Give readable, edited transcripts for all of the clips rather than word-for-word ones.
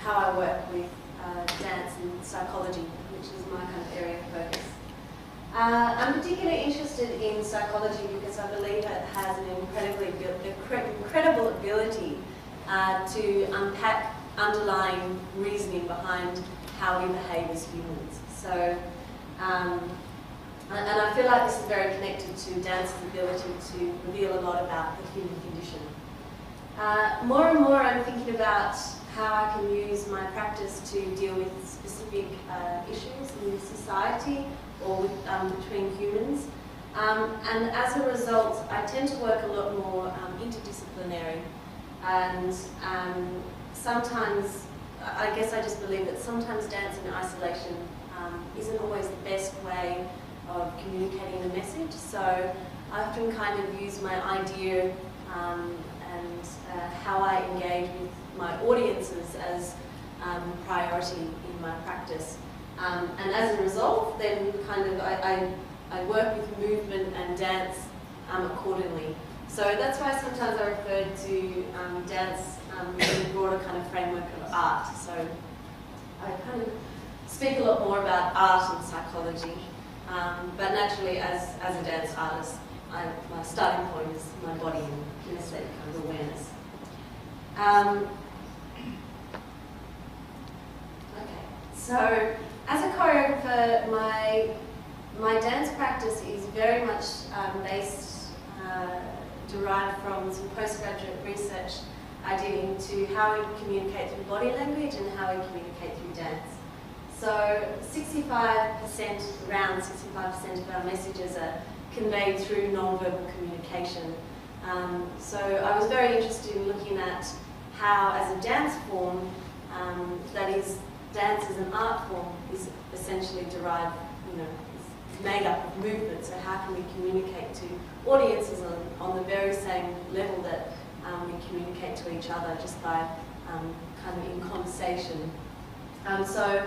how I work with dance and psychology, which is my kind of area of focus. I'm particularly interested in psychology because I believe it has an incredible ability to unpack underlying reasoning behind how we behave as humans. So, and I feel like this is very connected to dance's ability to reveal a lot about the human condition. More and more I'm thinking about how I can use my practice to deal with specific issues in society or with, between humans. And as a result, I tend to work a lot more interdisciplinary. And sometimes, I guess I just believe that sometimes dance in isolation isn't always the best way of communicating a message. So I often kind of use my idea and how I engage with my audiences as priority in my practice. And as a result, then kind of I work with movement and dance accordingly. So that's why sometimes I refer to dance within a broader kind of framework of art. So I kind of speak a lot more about art and psychology. But naturally, as a dance artist, my starting point is my body and kinesthetic kind of awareness. Okay, so as a choreographer, my dance practice is very much derived from some postgraduate research I did into how we communicate through body language and how we communicate through dance. So around 65% of our messages are conveyed through non-verbal communication. So I was very interested in looking at how, as a dance form, that is, dance as an art form is essentially derived, is made up of movement. So how can we communicate to audiences on the very same level that we communicate to each other just by kind of in conversation. So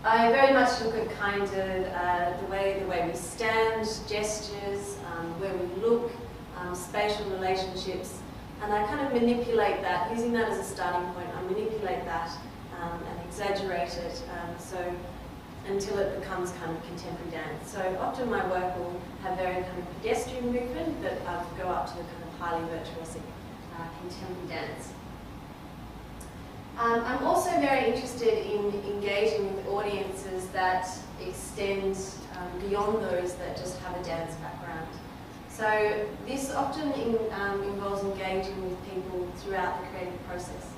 I very much look at kind of the way we stand, gestures, where we look, spatial relationships, and I kind of manipulate that, using that as a starting point. I manipulate that and exaggerate it until it becomes kind of contemporary dance. So often my work will have very kind of pedestrian movement, but go up to the kind of highly virtuosic contemporary dance. I'm also very interested in engaging with audiences that extend beyond those that just have a dance background. So this often involves engaging with people throughout the creative process.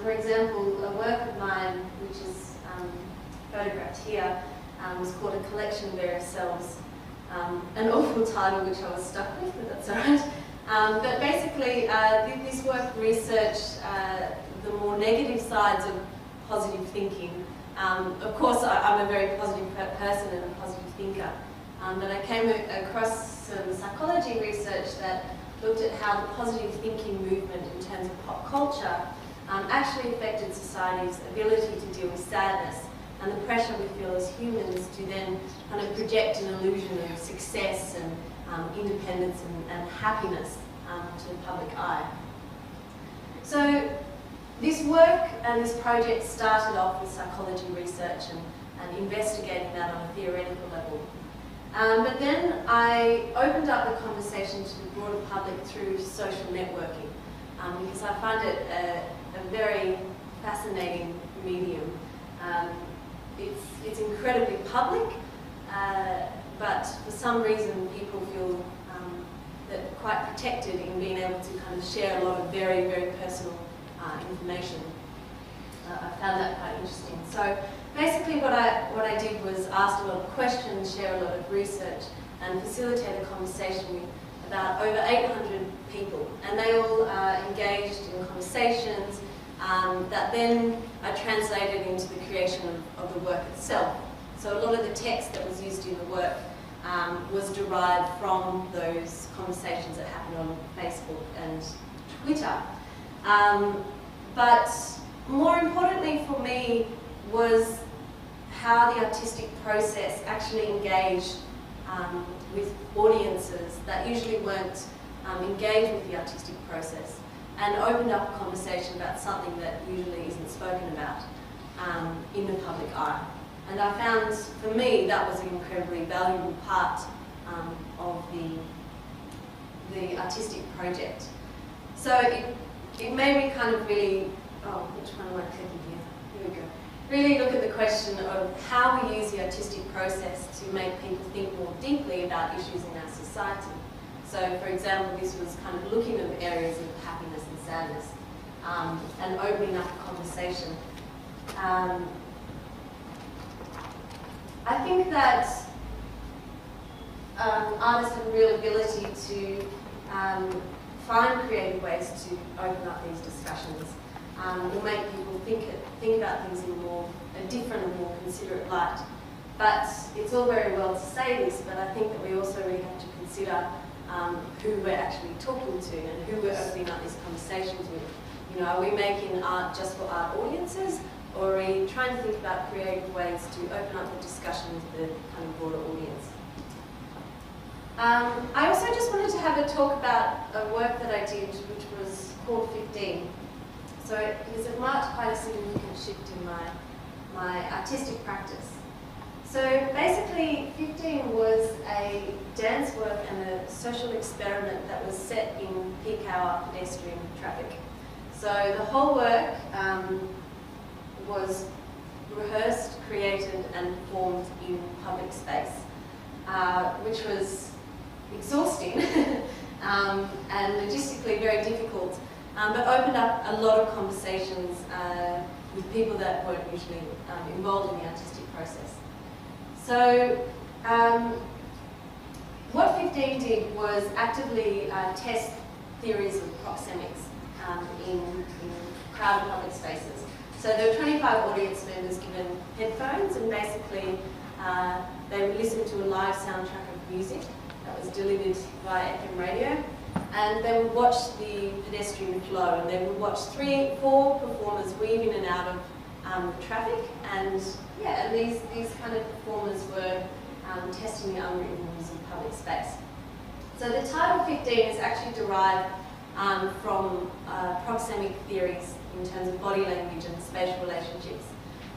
For example, a work of mine, which is photographed here, was called A Collection of Various Selves. An awful title which I was stuck with, but that's all right. But basically, this work researched the more negative sides of positive thinking. Of course, I'm a very positive person and a positive thinker, but I came across some psychology research that looked at how the positive thinking movement in terms of pop culture actually affected society's ability to deal with sadness and the pressure we feel as humans to then kind of project an illusion of success and independence and happiness to the public eye. So this work and this project started off with psychology research and investigating that on a theoretical level. But then I opened up the conversation to the broader public through social networking because I find it a very fascinating medium. It's incredibly public, but for some reason people feel that quite protected in being able to kind of share a lot of very, very personal information. I found that quite interesting. So basically what I did was ask a lot of questions, share a lot of research, and facilitate a conversation with about over 800 people. And they all engaged in conversations that then I translated into the creation of the work itself. So a lot of the text that was used in the work was derived from those conversations that happened on Facebook and Twitter. But more importantly for me was how the artistic process actually engaged with audiences that usually weren't engaged with the artistic process. and opened up a conversation about something that usually isn't spoken about in the public eye. And I found, for me, that was an incredibly valuable part of the artistic project. So it made me kind of really, oh, which one am I clicking here? Here we go. Really look at the question of how we use the artistic process to make people think more deeply about issues in our society. So, for example, this was kind of looking at areas of happiness and sadness and opening up a conversation. I think that artists have a real ability to find creative ways to open up these discussions. Will make people think about things in a different and more considerate light. But it's all very well to say this, but I think that we also really have to consider who we're actually talking to and who we're opening up these conversations with. You know, are we making art just for art audiences, or are we trying to think about creative ways to open up the discussion to the kind of broader audience? I also just wanted to have a talk about a work that I did, which was called 15. So because it marked quite a significant shift in my artistic practice. So basically, 15 was a dance work and a social experiment that was set in peak hour pedestrian traffic. So the whole work was rehearsed, created, and performed in public space, which was exhausting and logistically very difficult, but opened up a lot of conversations with people that weren't usually involved in the artistic process. So what 15 did was actively test theories of proxemics in crowded public spaces. So there were 25 audience members given headphones, and basically they would listen to a live soundtrack of music that was delivered via FM radio, and they would watch the pedestrian flow, and they would watch 3-4 performers weave in and out of traffic, and yeah, and these kind of performers were testing the unwritten rules of public space. So the title 15 is actually derived from proxemic theories in terms of body language and spatial relationships.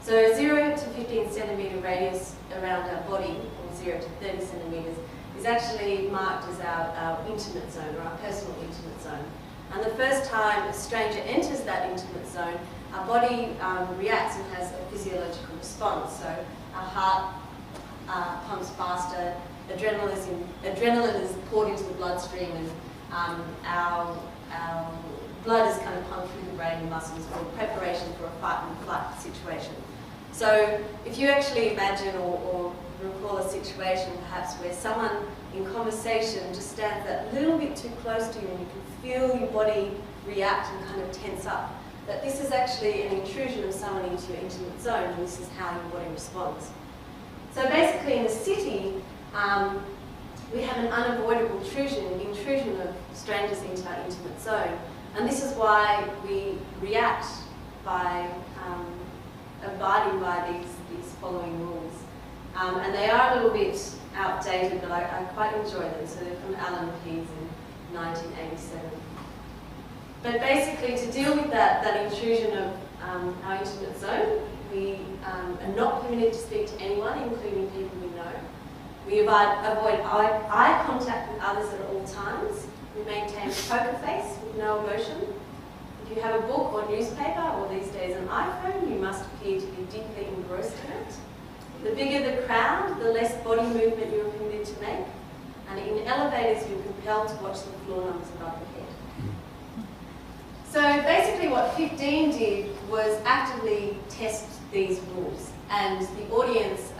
So 0 to 15 centimetre radius around our body, or 0 to 30 centimetres, is actually marked as our intimate zone, or our personal intimate zone. And the first time a stranger enters that intimate zone, our body reacts and has a physiological response. So our heart pumps faster, adrenaline is poured into the bloodstream, and our blood is kind of pumped through the brain and muscles for preparation for a fight and flight situation. So if you actually imagine or recall a situation perhaps where someone in conversation just stands that little bit too close to you and you can feel your body react and kind of tense up, that this is actually an intrusion of someone into your intimate zone, and this is how your body responds. So basically in the city, we have an unavoidable intrusion of strangers into our intimate zone. And this is why we react by abiding by these following rules. And they are a little bit outdated, but I quite enjoy them. So they're from Alan Pease in 1987. But basically, to deal with that intrusion of our intimate zone, we are not permitted to speak to anyone, including people we know. We avoid eye contact with others at all times. We maintain a poker face with no emotion. If you have a book or newspaper, or these days an iPhone, you must appear to be deeply engrossed in it. The bigger the crowd, the less body movement you are permitted to make. And in elevators, you're compelled to watch the floor numbers above your head. So basically what 15 did was actively test these rules. And the audience,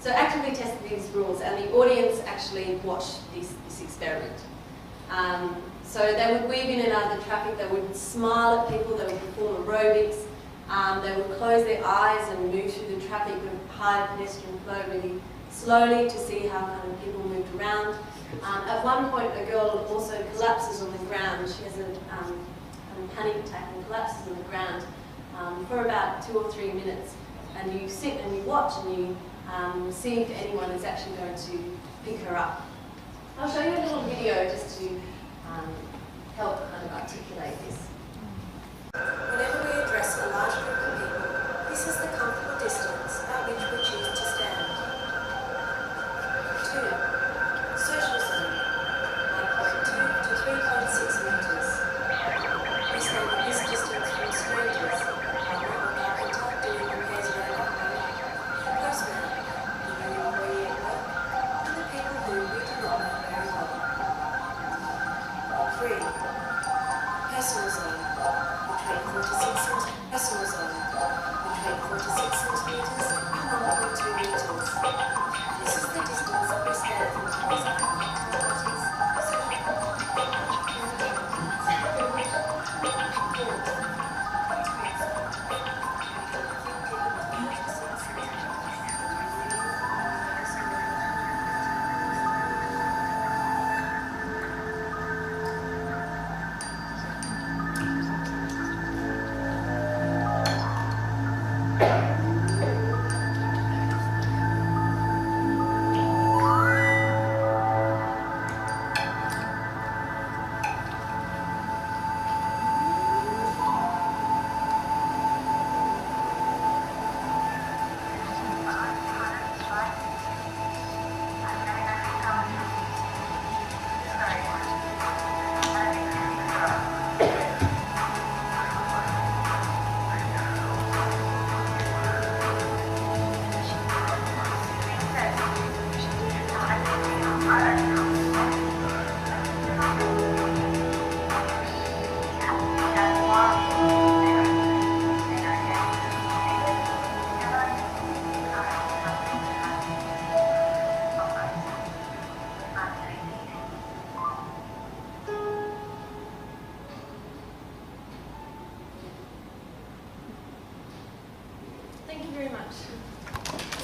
so actively tested these rules, and the audience actually watched this experiment. So they would weave in and out of the traffic, they would smile at people, they would perform aerobics, they would close their eyes and move through the traffic with high pedestrian flow really slowly to see how kind of people moved around. At one point, a girl also collapses on the ground. She has a panic attack and collapses on the ground for about 2 or 3 minutes. And you sit and you watch and you see if anyone is actually going to pick her up. I'll show you a little video just to help kind of articulate this. Whenever we address a large group of people, this is the comfortable distance at which we choose to stand. 2. Social zone, 1.2 to 3.6 metres. We say that this distance from strangers, partner or carpenter doing repairs around our home, the postman, the new employee at work, and the people who we do not know very well. 3. Personal zone, between 4 to 6 centimetres. Personal zone, between 4 to 6 centimetres and 1.2 metres. This is the distance that we stand from close parties, Thank you very much.